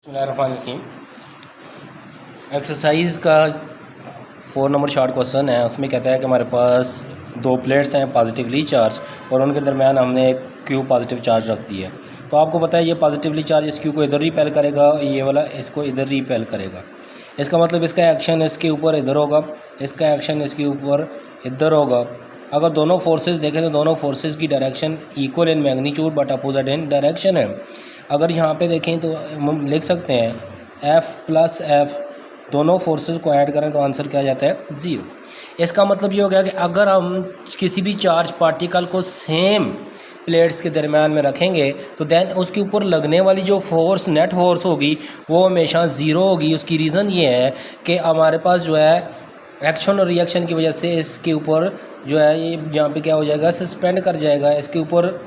बिस्मिल्लाहिर्रहमानिर्रहीम। एक्सरसाइज का 4 number short question है। उसमें कहता है कि हमारे पास दो प्लेट्स हैं पॉजिटिवली चार्ज और उनके दरमियान हमने एक क्यू पॉजिटिव चार्ज रख दिया है। तो आपको पता है ये पॉजिटिवली चार्ज इस क्यू को इधर रिपेल करेगा, ये वाला इसको इधर रिपेल करेगा। इसका मतलब इसका एक्शन इसके ऊपर इधर होगा, इसका एक्शन इसके ऊपर इधर होगा। अगर दोनों फोर्सेस देखें तो दोनों फोर्सेस की direction equal in magnitude but opposite in direction है। अगर यहाँ पे देखें तो हम लिख सकते हैं F प्लस F, दोनों फोर्सेस को ऐड करें तो आंसर क्या आ जाता है 0। इसका मतलब ये हो गया कि अगर हम किसी भी चार्ज पार्टिकल को सेम प्लेट्स के दरमियान में रखेंगे तो देन उसके ऊपर लगने वाली जो फोर्स नेट फोर्स होगी वो हमेशा 0 होगी। उसकी रीज़न ये है कि हमारे पास जो है एक्शन और रिएक्शन की वजह से इसके ऊपर जो है ये यहाँ पे क्या हो जाएगा, सस्पेंड कर जाएगा। इसके ऊपर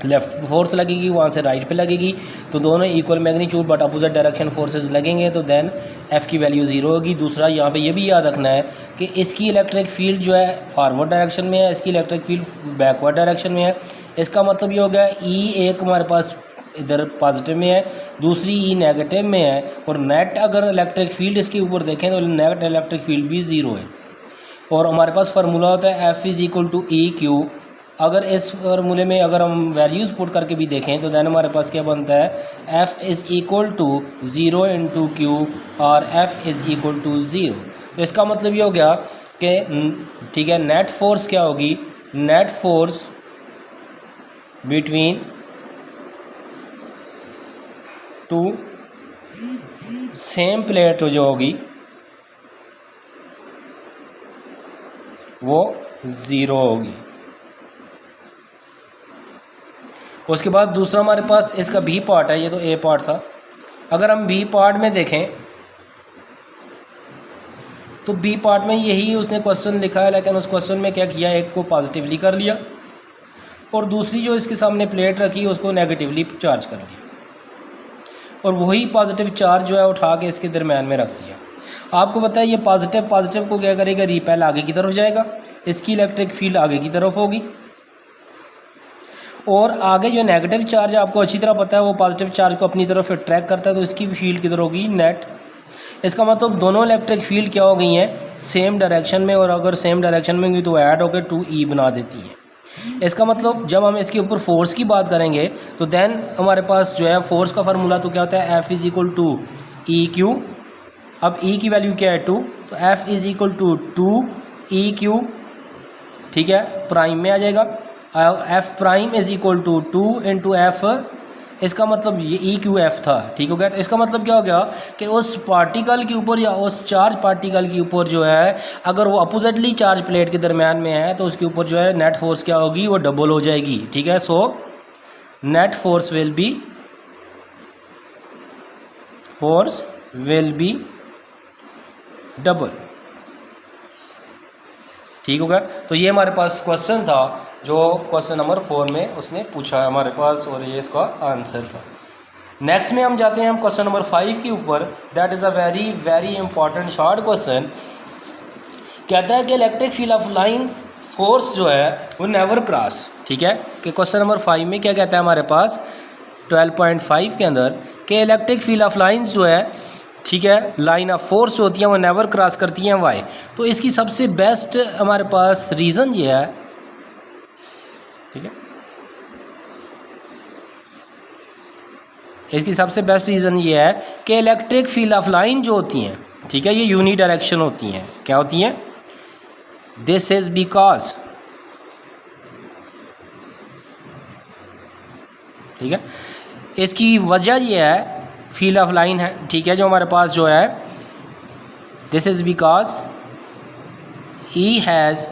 लेफ़्ट फोर्स लगेगी, वहाँ से राइट पे लगेगी, तो दोनों equal magnitude but opposite direction forces लगेंगे तो देन F की वैल्यू 0 होगी। दूसरा यहाँ पे ये भी याद रखना है कि इसकी इलेक्ट्रिक फील्ड जो है फॉरवर्ड डायरेक्शन में है, इसकी इलेक्ट्रिक फील्ड बैकवर्ड डायरेक्शन में है। इसका मतलब ये हो गया E एक हमारे पास इधर पॉजिटिव में है, दूसरी E नेगेटिव में है, और नेट अगर इलेक्ट्रिक फील्ड इसके ऊपर देखें तो नेट इलेक्ट्रिक फील्ड भी 0 है। और हमारे पास फार्मूला होता है F is equal to E Q. अगर इस फार्मूले में अगर हम वैल्यूज़ पुट करके भी देखें तो देन हमारे पास क्या बनता है F is equal to 0 into Q और F इज़ इक्वल टू 0। तो इसका मतलब ये हो गया कि ठीक है, नेट फोर्स क्या होगी, net force between two same plate जो होगी वो 0 होगी। उसके बाद दूसरा हमारे पास इसका बी पार्ट है, ये तो ए पार्ट था। अगर हम बी पार्ट में देखें तो बी पार्ट में यही उसने क्वेश्चन लिखा है, लेकिन उस क्वेश्चन में क्या किया, एक को पॉजिटिवली कर लिया और दूसरी जो इसके सामने प्लेट रखी उसको नेगेटिवली चार्ज कर लिया, और वही पॉजिटिव चार्ज जो है उठा के इसके दरम्यान में रख दिया। आपको पता है ये पॉजिटिव पॉजिटिव को क्या करेगा, रिपेल आगे की तरफ जाएगा, इसकी इलेक्ट्रिक फील्ड आगे की तरफ होगी, और आगे जो नेगेटिव चार्ज है आपको अच्छी तरह पता है वो पॉजिटिव चार्ज को अपनी तरफ अट्रैक्ट करता है, तो इसकी फील्ड किधर होगी, नेट। इसका मतलब दोनों इलेक्ट्रिक फील्ड क्या हो गई हैं, सेम डायरेक्शन में, और अगर सेम डायरेक्शन में होंगी तो ऐड होकर 2E बना देती है। इसका मतलब जब हम इसके ऊपर फोर्स की बात करेंगे तो देन हमारे पास जो है फोर्स का फार्मूला तो क्या होता है F is equal to E Q. अब E की वैल्यू क्या है 2, तो F is equal to 2E Q, ठीक है, प्राइम में आ जाएगा। F prime is equal to 2 into F, इसका मतलब ये ई क्यू एफ था, ठीक हो गया। तो इसका मतलब क्या हो गया कि उस पार्टिकल के ऊपर या उस चार्ज पार्टिकल के ऊपर जो है अगर वो अपोजिटली चार्ज प्लेट के दरमियान में है तो उसके ऊपर जो है नेट फोर्स क्या होगी, वो डबल हो जाएगी, ठीक है। So net force will be double, ठीक होगा। तो ये हमारे पास क्वेश्चन था जो क्वेश्चन नंबर 4 में उसने पूछा है हमारे पास, और ये इसका आंसर था। नेक्स्ट में हम जाते हैं हम क्वेश्चन नंबर 5 के ऊपर। That is a very very important short question. कहता है कि electric field of line force जो है वो नेवर क्रॉस, ठीक है। कि क्वेश्चन नंबर 5 में क्या कहता है हमारे पास 12.5 के अंदर कि इलेक्ट्रिक फील्ड ऑफ लाइन्स जो है, ठीक है, लाइन ऑफ फोर्स जो होती हैं वो नेवर क्रॉस करती हैं वाई। तो इसकी सबसे बेस्ट हमारे पास रीज़न ये है, ठीक है, इसकी सबसे बेस्ट रीज़न ये है कि इलेक्ट्रिक फील्ड ऑफ लाइन जो होती हैं, ठीक है, ये यूनी डायरेक्शन होती हैं। क्या होती हैं, दिस इज बिकॉज, ठीक है, इसकी वजह ये है फील्ड ऑफ लाइन है, ठीक है, जो हमारे पास जो है this is because E has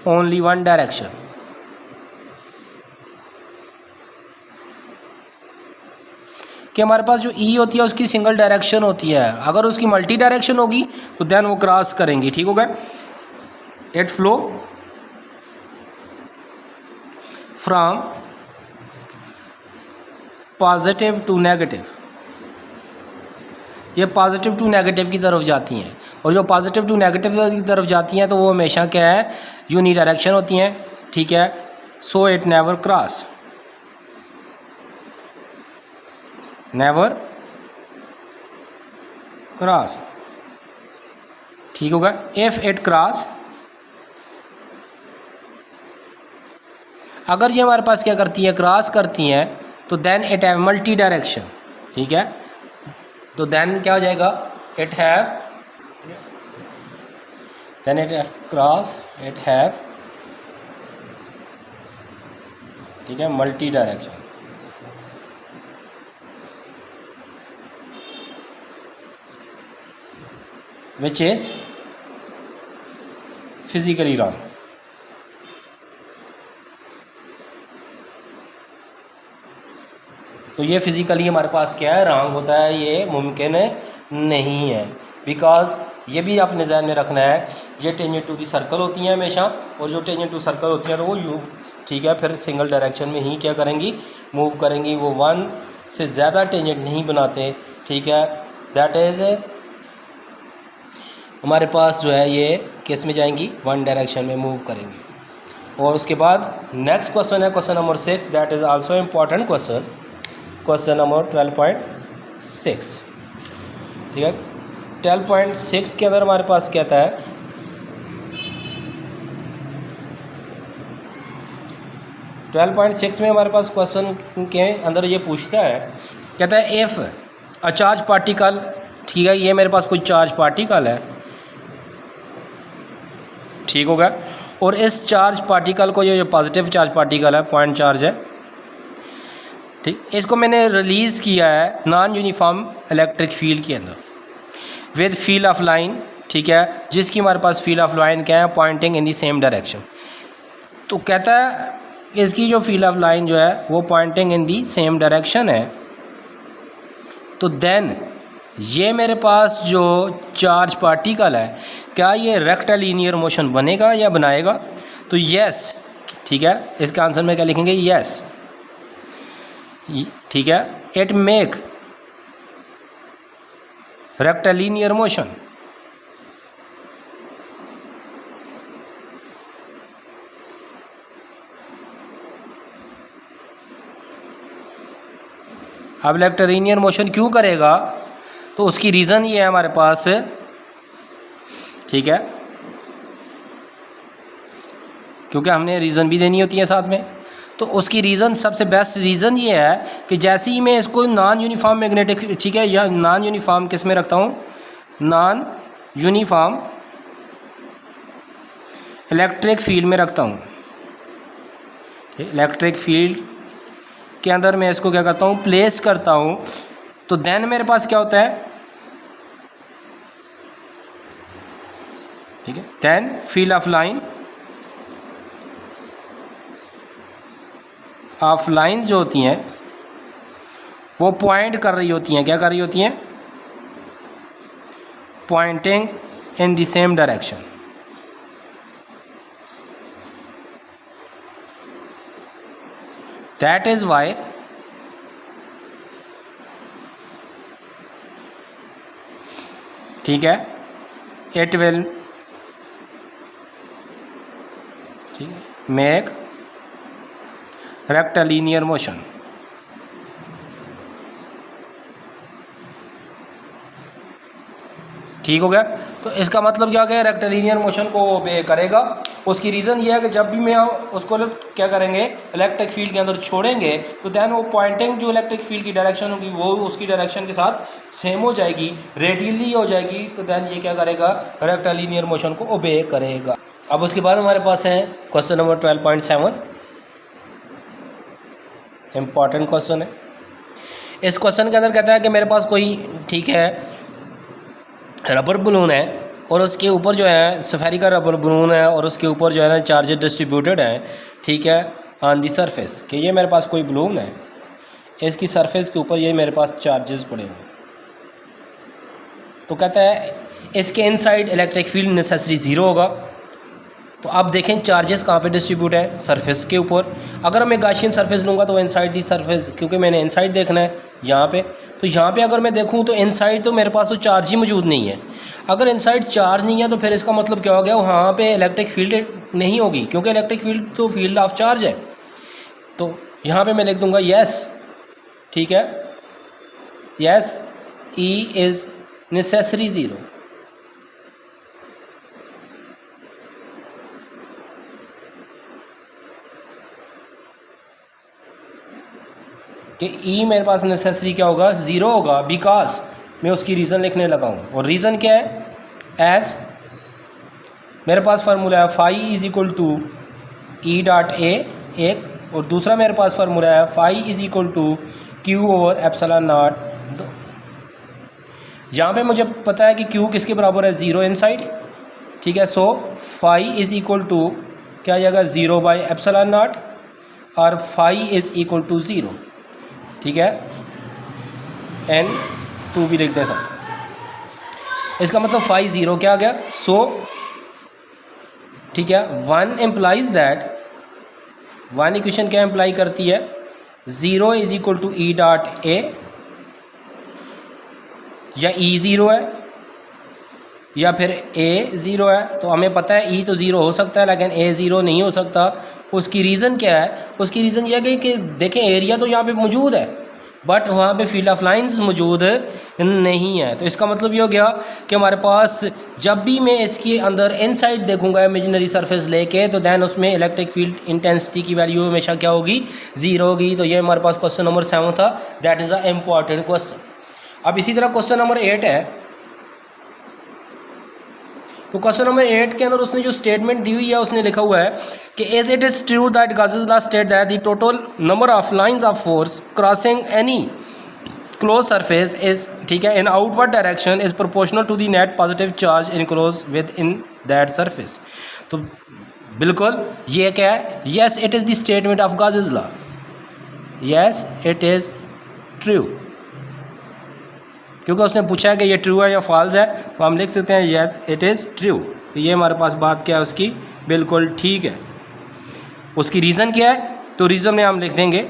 only one direction, कि हमारे पास जो E होती है उसकी सिंगल डायरेक्शन होती है। अगर उसकी मल्टी डायरेक्शन होगी तो देन वो क्रॉस करेंगी, ठीक हो गया। It flow from positive to negative, ये पॉजिटिव टू नेगेटिव की तरफ जाती हैं, और जो पॉजिटिव टू नेगेटिव की तरफ जाती हैं तो वो हमेशा क्या है, यूनी डायरेक्शन होती हैं, ठीक है। So it never cross, never cross, ठीक होगा। इफ इट क्रॉस, अगर ये हमारे पास क्या करती है, क्रॉस करती हैं, तो then it have multi direction, ठीक है। तो देन क्या हो जाएगा, it have, then it have cross, it have, ठीक है, multi direction. Which is physically wrong. तो ये फिज़िकली हमारे पास क्या है, रॉन्ग होता है, ये मुमकिन नहीं है। बिकॉज ये भी आपने ध्यान में रखना है, ये टेंजेंट टू दी सर्कल होती हैं हमेशा, और जो टेंजेंट टू सर्कल होती हैं तो वो यू, ठीक है, फिर सिंगल डायरेक्शन में ही क्या करेंगी, मूव करेंगी, वो वन से ज़्यादा टेंजेंट नहीं बनाते, ठीक है। दैट इज़ हमारे पास जो है ये किस में जाएंगी, वन डायरेक्शन में मूव करेंगी। और उसके बाद नेक्स्ट क्वेश्चन है question number 6, that is also important question, question number 12.6, ठीक है। 12.6 के अंदर हमारे पास कहता है, में हमारे पास क्वेश्चन के अंदर ये पूछता है, कहता है इफ़ अ चार्ज पार्टिकल, ठीक है, ये मेरे पास कोई चार्ज पार्टिकल है, ठीक होगा। और इस चार्ज पार्टिकल को, ये जो पॉजिटिव चार्ज पार्टिकल है, पॉइंट चार्ज है, ठीक, इसको मैंने रिलीज़ किया है नॉन यूनिफॉर्म इलेक्ट्रिक फील्ड के अंदर विद फील्ड ऑफ लाइन, ठीक है, जिसकी हमारे पास फील्ड ऑफ लाइन क्या है, pointing in the same direction. तो कहता है इसकी जो फील्ड ऑफ लाइन जो है वो pointing in the same direction है, तो देन ये मेरे पास जो चार्ज पार्टिकल है, क्या ये रेक्टिलिनियर मोशन बनेगा या बनाएगा, तो यस, ठीक है, इसका आंसर में क्या लिखेंगे, यस, ठीक है, इट मेक रेक्टिलिनियर मोशन। अब रेक्टिलिनियर मोशन क्यों करेगा, तो उसकी रीज़न ये है हमारे पास, ठीक है, क्योंकि हमने रीज़न भी देनी होती है साथ में। तो उसकी रीज़न, सबसे बेस्ट रीज़न ये है कि जैसे ही मैं इसको नॉन यूनिफॉर्म मैग्नेटिक, ठीक है, या नॉन यूनिफॉर्म किस में रखता हूँ, नॉन यूनिफॉर्म इलेक्ट्रिक फील्ड में रखता हूँ, इलेक्ट्रिक फील्ड के अंदर मैं इसको क्या करता हूँ, प्लेस करता हूँ, तो देन मेरे पास क्या होता है, ठीक है, then field of line, of lines जो होती हैं वो पॉइंट कर रही होती हैं, क्या कर रही होती हैं, pointing in the same direction. That is why ठीक है, इट विल, ठीक है, मेक रेक्टिलिनियर मोशन। ठीक हो गया। तो इसका मतलब क्या हो गया, रेक्टिलिनियर मोशन को ओबे करेगा। उसकी रीज़न ये है कि जब भी मैं उसको क्या करेंगे, इलेक्ट्रिक फील्ड के अंदर छोड़ेंगे तो दैन वो पॉइंटिंग जो इलेक्ट्रिक फील्ड की डायरेक्शन होगी वो उसकी डायरेक्शन के साथ सेम हो जाएगी, रेडियली हो जाएगी। तो दैन ये क्या करेगा, रेक्टिलिनियर मोशन को ओबे करेगा। अब उसके बाद हमारे पास है क्वेश्चन नंबर 12.7, इम्पॉर्टेंट क्वेश्चन है। इस क्वेश्चन के अंदर कहता है कि मेरे पास कोई, ठीक है, रबर बलून है और उसके ऊपर जो है सफेरी का रबर बलून है और उसके ऊपर जो है ना चार्जेस डिस्ट्रीब्यूटेड हैं, ठीक है, ऑन दी सरफेस। कि ये मेरे पास कोई बलून है, इसकी सरफेस के ऊपर ये मेरे पास चार्जेस पड़े हुए हैं। तो कहता है इसके inside electric field necessary zero होगा। तो आप देखें चार्जेस कहाँ पे डिस्ट्रीब्यूट है, सरफेस के ऊपर। अगर मैं गाशियन सरफेस लूँगा तो इनसाइड दी सरफेस, क्योंकि मैंने इनसाइड देखना है यहाँ पे। तो यहाँ पे अगर मैं देखूँ तो इनसाइड तो मेरे पास तो चार्ज ही मौजूद नहीं है। अगर इनसाइड चार्ज नहीं है तो फिर इसका मतलब क्या हो गया, वहाँ पे इलेक्ट्रिक फील्ड नहीं होगी, क्योंकि इलेक्ट्रिक फील्ड तो फील्ड ऑफ चार्ज है। तो यहाँ पर मैं लिख दूँगा येस, ठीक है, yes E is necessary zero. कि ई मेरे पास नेसेसरी क्या होगा, ज़ीरो होगा, बिकॉज मैं उसकी रीज़न लिखने लगा हूँ। और रीज़न क्या है, एज मेरे पास फार्मूला है phi is equal to E dot A एक, और दूसरा मेरे पास फार्मूला है phi is equal to Q over epsilon naught दो। यहाँ पे मुझे पता है कि क्यू किसके बराबर है, ज़ीरो इनसाइड, ठीक है। So phi is equal to क्या आ जाएगा, ज़ीरो बाई एप्सिलॉन नॉट, और phi is equal to zero, ठीक है। एन टू भी लिख दें सब, इसका मतलब फाई ज़ीरो क्या आ गया। सो ठीक है, one employs that, one equation क्या एम्प्लाई करती है, zero is equal to E dot A, या ई ज़ीरो है या फिर ए ज़ीरो है। तो हमें पता है ई तो ज़ीरो हो सकता है लेकिन ए ज़ीरो नहीं हो सकता। उसकी रीज़न क्या है, उसकी रीज़न यह है कि देखें एरिया तो यहाँ पे मौजूद है बट वहाँ पे फील्ड ऑफ लाइंस मौजूद नहीं है। तो इसका मतलब ये हो गया कि हमारे पास जब भी मैं इसके अंदर इनसाइड देखूंगा इमेजिनरी सरफेस लेके, तो दैन उसमें इलेक्ट्रिक फील्ड इंटेंसिटी की वैल्यू हमेशा क्या होगी, ज़ीरो होगी। तो ये हमारे पास क्वेश्चन नंबर 7 था, that is a important question. अब इसी तरह क्वेश्चन नंबर 8 है। तो क्वेश्चन नंबर 8 के अंदर उसने जो स्टेटमेंट दी हुई है उसने लिखा हुआ है कि as it is true that Gauss's law state that the total number of lines of force crossing any close surface is, ठीक है, in outward direction is proportional to the net positive charge enclose with in that surface. तो बिल्कुल ये क्या है, yes it is the statement of Gauss's law, yes it is true, क्योंकि उसने पूछा है कि ये ट्रू है या फॉल्स है, तो हम लिख सकते हैं यस इट इज़ ट्रू। तो ये हमारे पास बात क्या है उसकी, बिल्कुल ठीक है। उसकी रीज़न क्या है, तो रीज़न में हम लिख देंगे,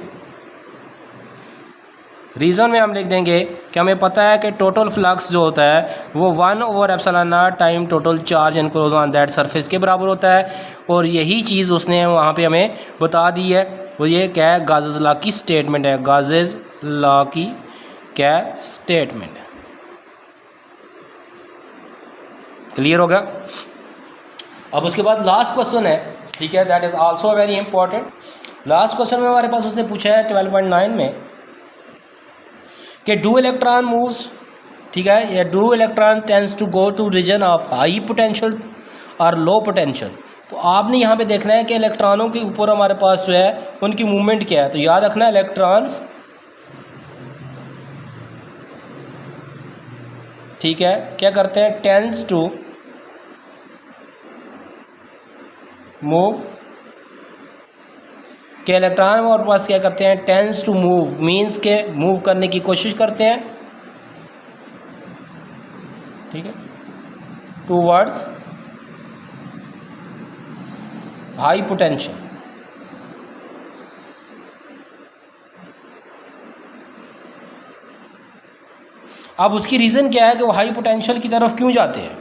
रीज़न में हम लिख देंगे कि हमें पता है कि टोटल फ्लक्स जो होता है वो 1 over epsilon not time total charge enclose on that surface के बराबर होता है। और यही चीज़ उसने वहाँ पे हमें बता दी है। वो ये क्या है, गॉसेस लॉ की स्टेटमेंट है, गॉसेस लॉ की क्या स्टेटमेंट। क्लियर होगा। अब उसके बाद लास्ट क्वेश्चन है, ठीक है, that is also very important. Last question में हमारे पास उसने पूछा है 12.9 में कि डू इलेक्ट्रॉन मूव्स, ठीक है, या do electron tends to go to region of high potential और लो पोटेंशियल। तो आपने यहाँ पे देखना है कि इलेक्ट्रॉनों के ऊपर हमारे पास जो है उनकी मूवमेंट क्या है। तो याद रखना इलेक्ट्रॉन्स, ठीक है, क्या करते हैं, टेंड्स टू मूव, के इलेक्ट्रॉन हमारे पास क्या करते हैं, टेंड्स टू मूव मीन्स के मूव करने की कोशिश करते हैं, ठीक है, टूवर्ड्स हाई पोटेंशियल। अब उसकी रीज़न क्या है कि वो हाई पोटेंशियल की तरफ क्यों जाते हैं।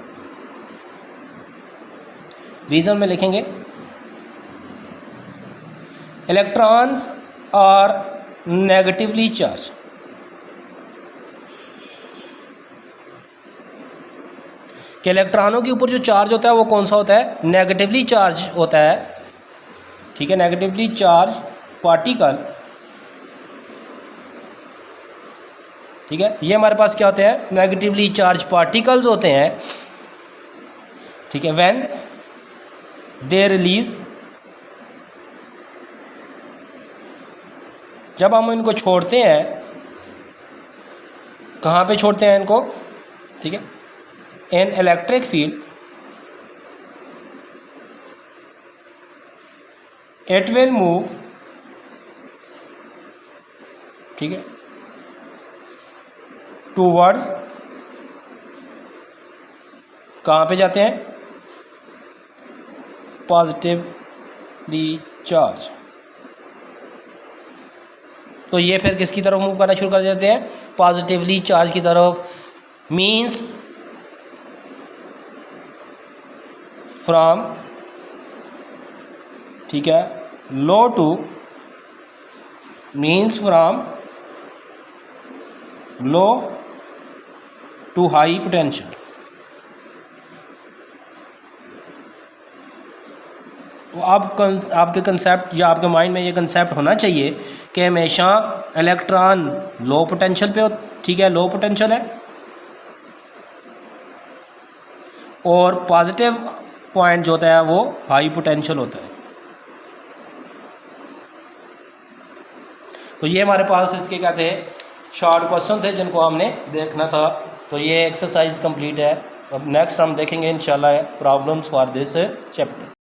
रीज़न में लिखेंगे इलेक्ट्रॉन्स आर नेगेटिवली चार्ज, कि इलेक्ट्रॉनों के ऊपर जो चार्ज होता है वो कौन सा होता है, नेगेटिवली चार्ज होता है, ठीक है, नेगेटिवली चार्ज पार्टिकल, ठीक है। ये हमारे पास क्या होते हैं, नेगेटिवली चार्ज पार्टिकल्स होते हैं, ठीक है। व्हेन दे रिलीज, जब हम इनको छोड़ते हैं, कहाँ पे छोड़ते हैं इनको, ठीक है, इन electric field, it will move, ठीक है, टूवर्ड्स, कहाँ पे जाते हैं, पॉजिटिवली चार्ज। तो ये फिर किसकी तरफ मूव करना शुरू कर देते हैं, पॉजिटिवली चार्ज की तरफ, मीन्स फ्रॉम, ठीक है, low to, means from low to high potential. तो आपके कंसेप्ट या आपके माइंड में ये कंसेप्ट होना चाहिए कि हमेशा इलेक्ट्रॉन लो पोटेंशियल पे हो, ठीक है, लो पोटेंशियल है, और पॉजिटिव पॉइंट जो होता है वो हाई पोटेंशियल होता है। तो ये हमारे पास इसके क्या थे, शॉर्ट क्वेश्चन थे जिनको हमने देखना था। तो ये एक्सरसाइज कंप्लीट है। अब नेक्स्ट हम देखेंगे इंशाल्लाह प्रॉब्लम्स फॉर दिस चैप्टर।